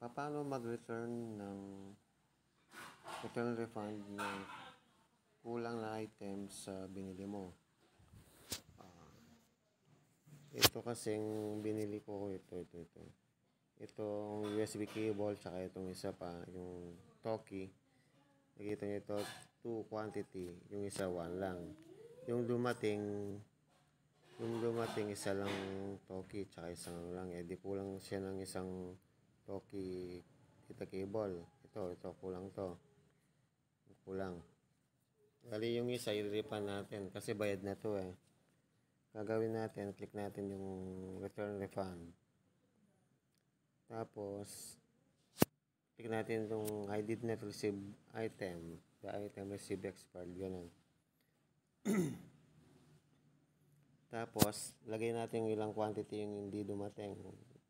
Paano mag-return ng return refund ng kulang na item sa binili mo? Ito kasing binili ko ito. Itong USB cable, tsaka itong isa pa, yung Toki. Nakita nyo ito, 2 quantity. Yung isa 1 lang. Yung dumating isa lang Toki, tsaka isang lang. Di kulang siya ng isang Toki data cable. Ito, kulang to. Kulang. Dali yung isa, i-refund natin kasi bayad na to eh. Gagawin natin, click natin yung return refund. Tapos, click natin yung I did not receive item. The item received expired. Ganun. Tapos, lagay natin ilang quantity yung hindi dumating.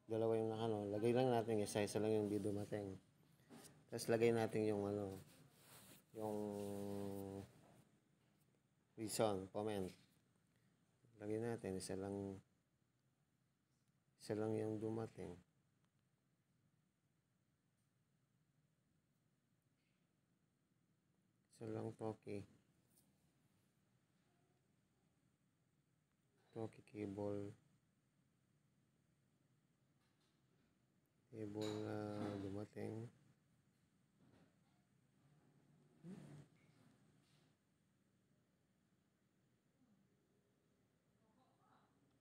Dalawa yung lagay lang natin isa lang yung hindi dumating. Tapos, lagay natin yung yung reason, comment. Lagay natin, isa lang yung dumating. Isa lang Toki cable na dumating.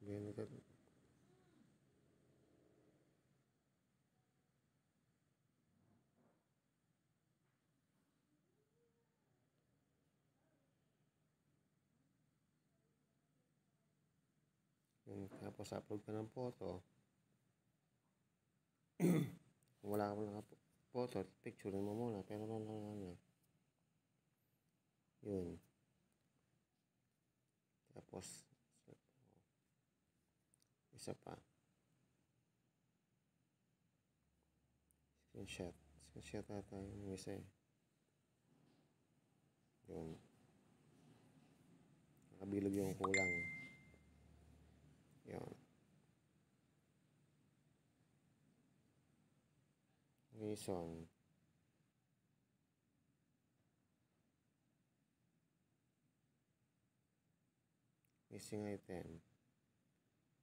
Ganito. Tapos upload ka ng photo. Kung wala ka lang photo, picture mo muna. Pero yun. Tapos isa pa. Screenshot ata yung isa eh. Yun. Nakabilog yung kulang. Yun. Reason. Missing item.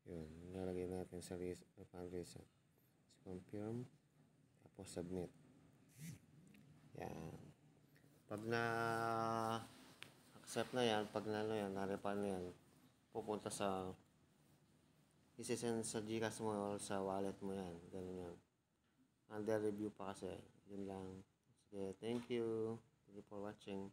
Yun. Nalagay natin sa refund reason. Confirm. Tapos submit. Yan. Pag accept na yan, pag na-refund na yan, pupunta sa isisend sa Gcash mo or sa wallet mo yan. Ganun yan. Under review pa kasi. Yun lang. Sige, thank you. Thank you for watching.